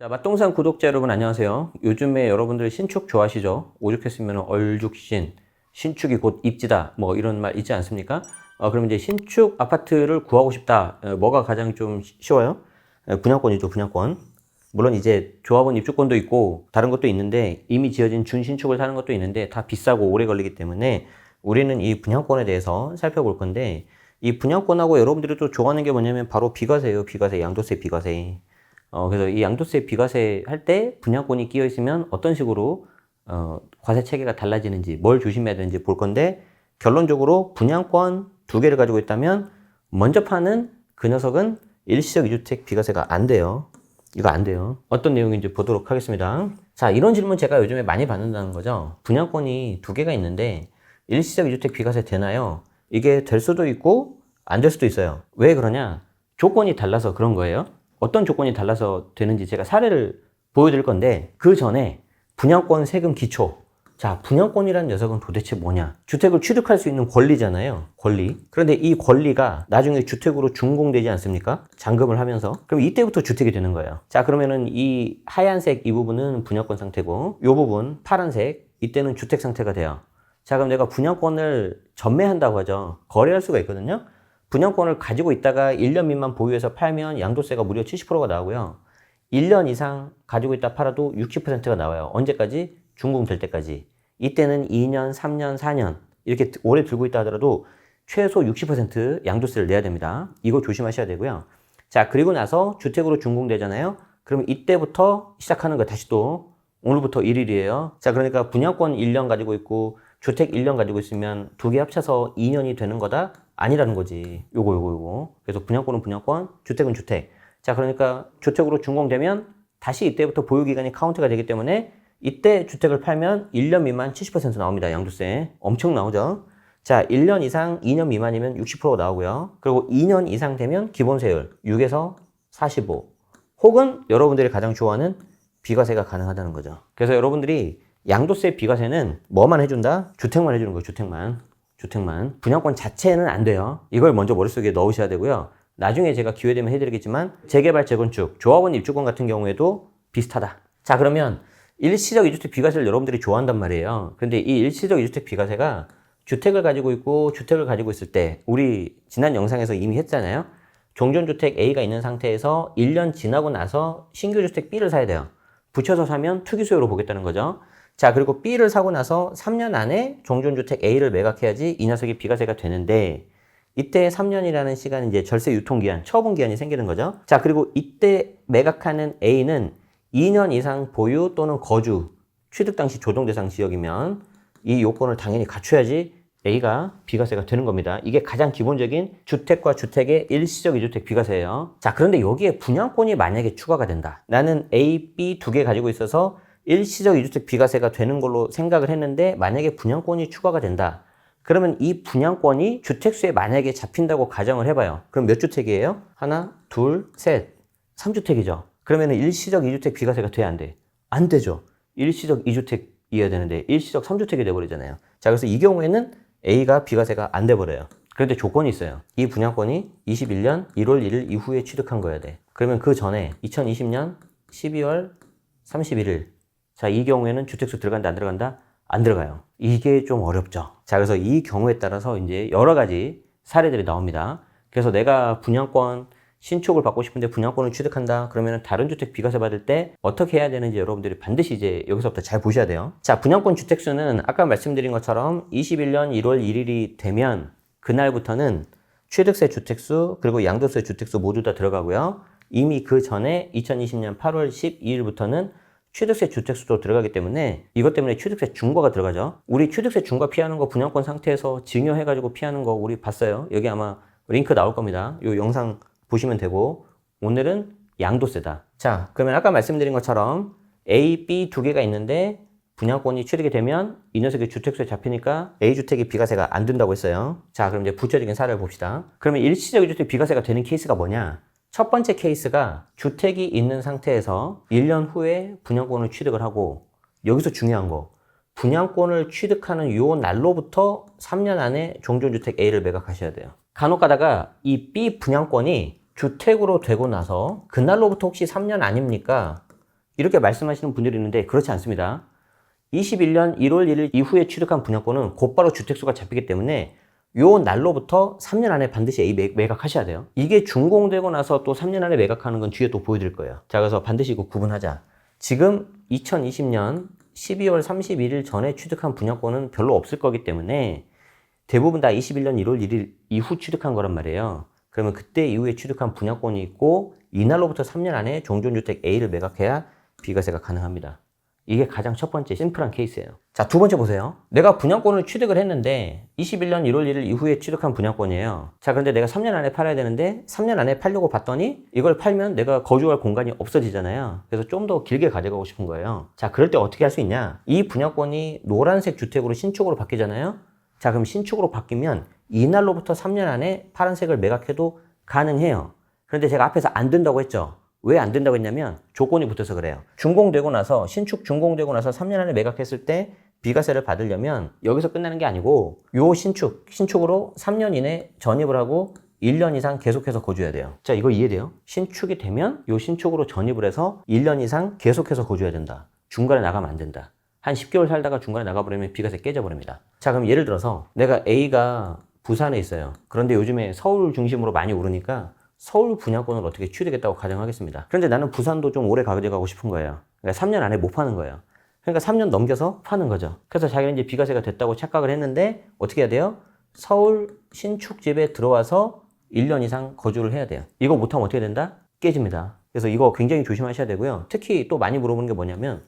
자, 맛동산 구독자 여러분 안녕하세요. 요즘에 여러분들 신축 좋아하시죠? 오죽했으면 얼죽신, 신축이 곧 입지다, 뭐 이런 말 있지 않습니까? 그럼 이제 신축 아파트를 구하고 싶다. 뭐가 가장 좀 쉬워요? 분양권이죠, 분양권. 물론 이제 조합원 입주권도 있고 다른 것도 있는데 이미 지어진 준신축을 사는 것도 있는데 다 비싸고 오래 걸리기 때문에 우리는 이 분양권에 대해서 살펴볼 건데, 이 분양권하고 여러분들이 또 좋아하는 게 뭐냐면 바로 비과세예요. 비과세, 양도세, 비과세. 그래서 이 양도세 비과세 할 때 분양권이 끼어 있으면 어떤 식으로 과세 체계가 달라지는지, 뭘 조심해야 되는지 볼 건데, 결론적으로 분양권 두 개를 가지고 있다면 먼저 파는 그 녀석은 일시적 2주택 비과세가 안 돼요. 이거 안 돼요. 어떤 내용인지 보도록 하겠습니다. 자, 이런 질문 제가 요즘에 많이 받는다는 거죠. 분양권이 두 개가 있는데 일시적 2주택 비과세 되나요? 이게 될 수도 있고 안 될 수도 있어요. 왜 그러냐? 조건이 달라서 그런 거예요. 어떤 조건이 달라서 되는지 제가 사례를 보여드릴 건데, 그 전에 분양권 세금 기초. 자, 분양권이라는 녀석은 도대체 뭐냐? 주택을 취득할 수 있는 권리잖아요. 권리. 그런데 이 권리가 나중에 주택으로 준공되지 않습니까? 잔금을 하면서. 그럼 이때부터 주택이 되는 거예요. 자, 그러면은 이 하얀색 이 부분은 분양권 상태고, 이 부분 파란색, 이때는 주택 상태가 돼요. 자, 그럼 내가 분양권을 전매한다고 하죠. 거래할 수가 있거든요. 분양권을 가지고 있다가 1년 미만 보유해서 팔면 양도세가 무려 70%가 나오고요. 1년 이상 가지고 있다 팔아도 60%가 나와요. 언제까지? 준공될 때까지. 이때는 2년, 3년, 4년 이렇게 오래 들고 있다 하더라도 최소 60% 양도세를 내야 됩니다. 이거 조심하셔야 되고요. 자, 그리고 나서 주택으로 준공되잖아요. 그러면 이때부터 시작하는 거, 다시 또 오늘부터 1일이에요. 자, 그러니까 분양권 1년 가지고 있고 주택 1년 가지고 있으면 두 개 합쳐서 2년이 되는 거다? 아니라는 거지. 요거. 그래서 분양권은 분양권, 주택은 주택. 자, 그러니까 주택으로 준공되면 다시 이때부터 보유기간이 카운트가 되기 때문에 이때 주택을 팔면 1년 미만 70% 나옵니다. 양도세. 엄청 나오죠? 자, 1년 이상 2년 미만이면 60% 나오고요. 그리고 2년 이상 되면 기본세율 6에서 45. 혹은 여러분들이 가장 좋아하는 비과세가 가능하다는 거죠. 그래서 여러분들이 양도세 비과세는 뭐만 해준다? 주택만 해주는 거예요. 주택만. 분양권 자체는 안 돼요. 이걸 먼저 머릿속에 넣으셔야 되고요. 나중에 제가 기회되면 해드리겠지만 재개발, 재건축, 조합원 입주권 같은 경우에도 비슷하다. 자, 그러면 일시적 2주택 비과세를 여러분들이 좋아한단 말이에요. 근데 이 일시적 2주택 비과세가 주택을 가지고 있고 주택을 가지고 있을 때, 우리 지난 영상에서 이미 했잖아요. 종전주택 A가 있는 상태에서 1년 지나고 나서 신규주택 B를 사야 돼요. 붙여서 사면 투기소유로 보겠다는 거죠. 자, 그리고 B를 사고 나서 3년 안에 종전주택 A를 매각해야지 이 녀석이 비과세가 되는데, 이때 3년이라는 시간은 이제 절세 유통기한, 처분기한이 생기는 거죠. 자, 그리고 이때 매각하는 A는 2년 이상 보유 또는 거주, 취득 당시 조정대상 지역이면 이 요건을 당연히 갖춰야지 A가 비과세가 되는 겁니다. 이게 가장 기본적인 주택과 주택의 일시적 2주택 비과세예요. 자, 그런데 여기에 분양권이 만약에 추가가 된다. 나는 A, B 두 개 가지고 있어서 일시적 2주택 비과세가 되는 걸로 생각을 했는데, 만약에 분양권이 추가가 된다. 그러면 이 분양권이 주택수에 만약에 잡힌다고 가정을 해봐요. 그럼 몇 주택이에요? 하나, 둘, 셋, 3주택이죠. 그러면 일시적 2주택 비과세가 돼, 안 돼? 안 되죠. 일시적 2주택이어야 되는데 일시적 3주택이 돼버리잖아요. 자, 그래서 이 경우에는 A가 비과세가 안 돼버려요. 그런데 조건이 있어요. 이 분양권이 21년 1월 1일 이후에 취득한 거여야 돼. 그러면 그 전에 2020년 12월 31일. 자, 이 경우에는 주택수 들어간다, 안 들어간다? 안 들어가요. 이게 좀 어렵죠. 자, 그래서 이 경우에 따라서 이제 여러 가지 사례들이 나옵니다. 그래서 내가 분양권 신축을 받고 싶은데 분양권을 취득한다. 그러면 다른 주택 비과세 받을 때 어떻게 해야 되는지 여러분들이 반드시 이제 여기서부터 잘 보셔야 돼요. 자, 분양권 주택수는 아까 말씀드린 것처럼 21년 1월 1일이 되면 그날부터는 취득세 주택수 그리고 양도세 주택수 모두 다 들어가고요. 이미 그 전에 2020년 8월 12일부터는 취득세 주택수도 들어가기 때문에 이것 때문에 취득세 중과가 들어가죠. 우리 취득세 중과 피하는 거 분양권 상태에서 증여해가지고 피하는 거 우리 봤어요. 여기 아마 링크 나올 겁니다. 이 영상 보시면 되고, 오늘은 양도세다. 자, 그러면 아까 말씀드린 것처럼 A, B 두 개가 있는데 분양권이 취득이 되면 이 녀석이 주택수에 잡히니까 A주택이 비과세가 안 된다고 했어요. 자, 그럼 이제 구체적인 사례를 봅시다. 그러면 일시적 2주택 비과세가 되는 케이스가 뭐냐? 첫 번째 케이스가 주택이 있는 상태에서 1년 후에 분양권을 취득을 하고, 여기서 중요한 거, 분양권을 취득하는 요 날로부터 3년 안에 종전주택 A를 매각하셔야 돼요. 간혹 가다가 이 B 분양권이 주택으로 되고 나서 그날로부터 혹시 3년 아닙니까? 이렇게 말씀하시는 분들이 있는데 그렇지 않습니다. 21년 1월 1일 이후에 취득한 분양권은 곧바로 주택수가 잡히기 때문에 요 날로부터 3년 안에 반드시 A 매각하셔야 돼요. 이게 준공되고 나서 또 3년 안에 매각하는 건 뒤에 또 보여드릴 거예요. 자, 그래서 반드시 이거 구분하자. 지금 2020년 12월 31일 전에 취득한 분양권은 별로 없을 거기 때문에 대부분 다 21년 1월 1일 이후 취득한 거란 말이에요. 그러면 그때 이후에 취득한 분양권이 있고 이날로부터 3년 안에 종전주택 A를 매각해야 비과세가 가능합니다. 이게 가장 첫 번째 심플한 케이스예요. 자, 두 번째 보세요. 내가 분양권을 취득을 했는데 21년 1월 1일 이후에 취득한 분양권이에요. 자, 그런데 내가 3년 안에 팔아야 되는데 3년 안에 팔려고 봤더니 이걸 팔면 내가 거주할 공간이 없어지잖아요. 그래서 좀 더 길게 가져가고 싶은 거예요. 자, 그럴 때 어떻게 할 수 있냐? 이 분양권이 노란색 주택으로 신축으로 바뀌잖아요. 자, 그럼 신축으로 바뀌면 이날로부터 3년 안에 파란색을 매각해도 가능해요. 그런데 제가 앞에서 안 된다고 했죠. 왜 안 된다고 했냐면 조건이 붙어서 그래요. 준공되고 나서 신축 준공되고 나서 3년 안에 매각했을 때 비과세를 받으려면 여기서 끝나는 게 아니고 요 신축으로 3년 이내 전입을 하고 1년 이상 계속해서 거주해야 돼요. 자, 이거 이해돼요? 신축이 되면 요 신축으로 전입을 해서 1년 이상 계속해서 거주해야 된다. 중간에 나가면 안 된다. 한 10개월 살다가 중간에 나가버리면 비과세 깨져버립니다. 자, 그럼 예를 들어서 내가 A가 부산에 있어요. 그런데 요즘에 서울 중심으로 많이 오르니까 서울 분양권을 어떻게 취득했다고 가정하겠습니다. 그런데 나는 부산도 좀 오래 가져가고 싶은 거예요. 그러니까 3년 안에 못 파는 거예요. 그러니까 3년 넘겨서 파는 거죠. 그래서 자기는 이제 비과세가 됐다고 착각을 했는데 어떻게 해야 돼요? 서울 신축집에 들어와서 1년 이상 거주를 해야 돼요. 이거 못하면 어떻게 된다? 깨집니다. 그래서 이거 굉장히 조심하셔야 되고요. 특히 또 많이 물어보는 게 뭐냐면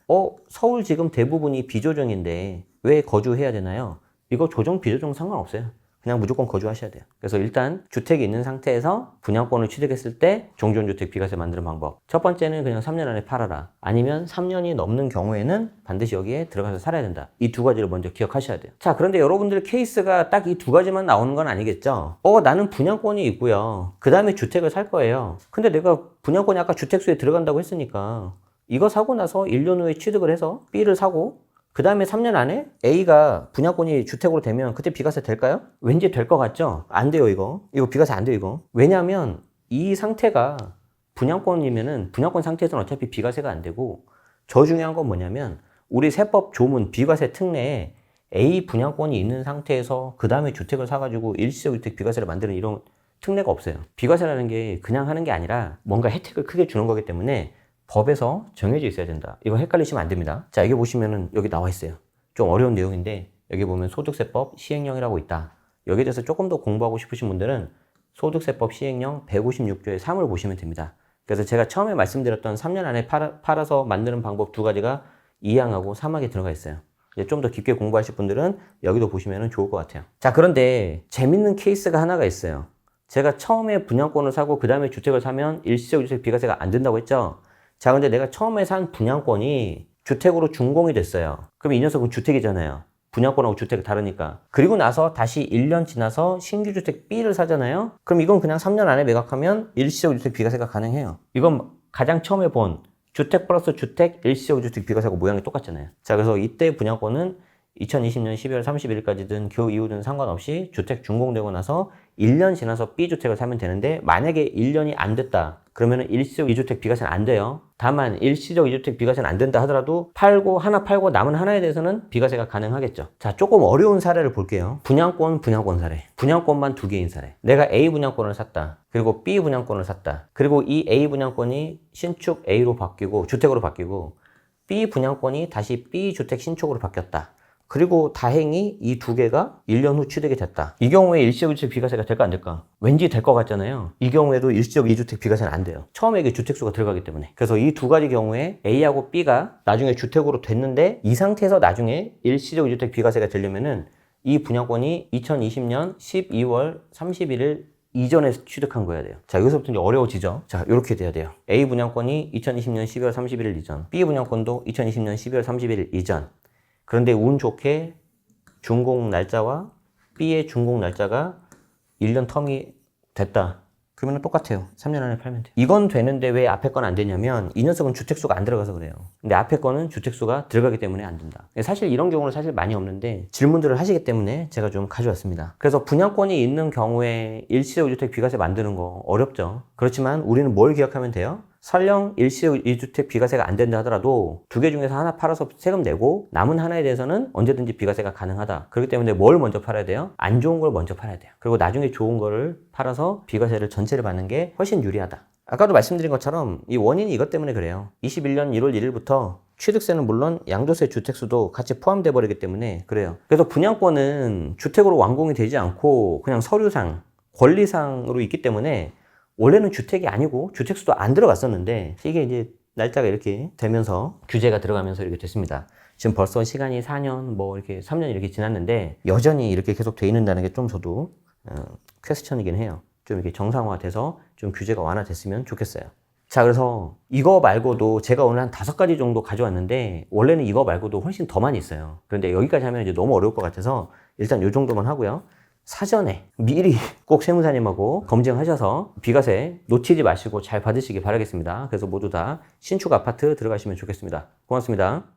서울 지금 대부분이 비조정인데 왜 거주해야 되나요? 이거 조정 비조정 상관없어요. 그냥 무조건 거주하셔야 돼요. 그래서 일단 주택이 있는 상태에서 분양권을 취득했을 때 종전주택 비과세 만드는 방법. 첫 번째는 그냥 3년 안에 팔아라. 아니면 3년이 넘는 경우에는 반드시 여기에 들어가서 살아야 된다. 이 두 가지를 먼저 기억하셔야 돼요. 자, 그런데 여러분들 케이스가 딱 이 두 가지만 나오는 건 아니겠죠? 나는 분양권이 있고요. 그 다음에 주택을 살 거예요. 근데 내가 분양권이 아까 주택수에 들어간다고 했으니까 이거 사고 나서 1년 후에 취득을 해서 B를 사고 그 다음에 3년 안에 A가 분양권이 주택으로 되면 그때 비과세 될까요? 왠지 될 것 같죠? 안 돼요, 이거. 이거 비과세 안 돼요, 이거. 왜냐하면 이 상태가 분양권이면은 분양권 상태에서는 어차피 비과세가 안 되고 더 중요한 건 뭐냐면 우리 세법 조문 비과세 특례에 A 분양권이 있는 상태에서 그 다음에 주택을 사가지고 일시적 주택 비과세를 만드는 이런 특례가 없어요. 비과세라는 게 그냥 하는 게 아니라 뭔가 혜택을 크게 주는 거기 때문에 법에서 정해져 있어야 된다. 이거 헷갈리시면 안 됩니다. 자, 여기 보시면은 여기 나와 있어요. 좀 어려운 내용인데 여기 보면 소득세법 시행령이라고 있다. 여기에 대해서 조금 더 공부하고 싶으신 분들은 소득세법 시행령 156조의 3을 보시면 됩니다. 그래서 제가 처음에 말씀드렸던 3년 안에 팔아서 만드는 방법 두 가지가 2항하고 3항에 들어가 있어요. 이제 좀 더 깊게 공부하실 분들은 여기도 보시면 좋을 것 같아요. 자, 그런데 재밌는 케이스가 하나가 있어요. 제가 처음에 분양권을 사고 그 다음에 주택을 사면 일시적 주택 비과세가 안 된다고 했죠. 자, 근데 내가 처음에 산 분양권이 주택으로 준공이 됐어요. 그럼 이 녀석은 주택이잖아요. 분양권하고 주택이 다르니까. 그리고 나서 다시 1년 지나서 신규 주택 B를 사잖아요. 그럼 이건 그냥 3년 안에 매각하면 일시적 주택 비과세가 가능해요. 이건 가장 처음에 본 주택 플러스 주택 일시적 주택 비과세가 모양이 똑같잖아요. 자, 그래서 이때 분양권은 2020년 12월 31일까지든 그 이후든 상관없이 주택 준공되고 나서 1년 지나서 B주택을 사면 되는데 만약에 1년이 안 됐다. 그러면 일시적 2주택 비과세는 안 돼요. 다만 일시적 2주택 비과세는 안 된다 하더라도 하나 팔고 남은 하나에 대해서는 비과세가 가능하겠죠. 자, 조금 어려운 사례를 볼게요. 분양권 사례. 분양권만 두 개인 사례. 내가 A 분양권을 샀다. 그리고 B 분양권을 샀다. 그리고 이 A 분양권이 신축 A로 바뀌고 주택으로 바뀌고 B 분양권이 다시 B 주택 신축으로 바뀌었다. 그리고 다행히 이 두 개가 1년 후 취득이 됐다. 이 경우에 일시적 2주택 비과세가 될까 안 될까? 왠지 될 것 같잖아요. 이 경우에도 일시적 2주택 비과세는 안 돼요. 처음에 이게 주택수가 들어가기 때문에. 그래서 이 두 가지 경우에 A하고 B가 나중에 주택으로 됐는데 이 상태에서 나중에 일시적 2주택 비과세가 되려면은 이 분양권이 2020년 12월 31일 이전에 취득한 거여야 돼요. 자, 여기서부터 이제 어려워지죠. 자, 이렇게 돼야 돼요. A 분양권이 2020년 12월 31일 이전, B 분양권도 2020년 12월 31일 이전. 그런데 운 좋게 준공 날짜와 B의 준공 날짜가 1년 텀이 됐다. 그러면 똑같아요. 3년 안에 팔면 돼요. 이건 되는데 왜 앞에 건 안 되냐면 이 녀석은 주택수가 안 들어가서 그래요. 근데 앞에 거는 주택수가 들어가기 때문에 안 된다. 사실 이런 경우는 사실 많이 없는데 질문들을 하시기 때문에 제가 좀 가져왔습니다. 그래서 분양권이 있는 경우에 일시적 주택 비과세 만드는 거 어렵죠. 그렇지만 우리는 뭘 기억하면 돼요? 설령 일시 1주택 비과세가 안 된다 하더라도 두 개 중에서 하나 팔아서 세금 내고 남은 하나에 대해서는 언제든지 비과세가 가능하다. 그렇기 때문에 뭘 먼저 팔아야 돼요? 안 좋은 걸 먼저 팔아야 돼요. 그리고 나중에 좋은 거를 팔아서 비과세를 전체를 받는 게 훨씬 유리하다. 아까도 말씀드린 것처럼 이 원인이 이것 때문에 그래요. 21년 1월 1일부터 취득세는 물론 양도세 주택수도 같이 포함돼 버리기 때문에 그래요. 그래서 분양권은 주택으로 완공이 되지 않고 그냥 서류상, 권리상으로 있기 때문에 원래는 주택이 아니고 주택수도 안 들어갔었는데 이게 이제 날짜가 이렇게 되면서 규제가 들어가면서 이렇게 됐습니다. 지금 벌써 시간이 4년 뭐 이렇게 3년 이렇게 지났는데 여전히 이렇게 계속 돼 있는다는 게 좀 저도 퀘스천이긴 해요. 좀 이렇게 정상화돼서 좀 규제가 완화됐으면 좋겠어요. 자, 그래서 이거 말고도 제가 오늘 한 5가지 정도 가져왔는데 원래는 이거 말고도 훨씬 더 많이 있어요. 그런데 여기까지 하면 이제 너무 어려울 것 같아서 일단 이 정도만 하고요. 사전에 미리 꼭 세무사님하고 검증하셔서 비과세 놓치지 마시고 잘 받으시기 바라겠습니다. 그래서 모두 다 신축 아파트 들어가시면 좋겠습니다. 고맙습니다.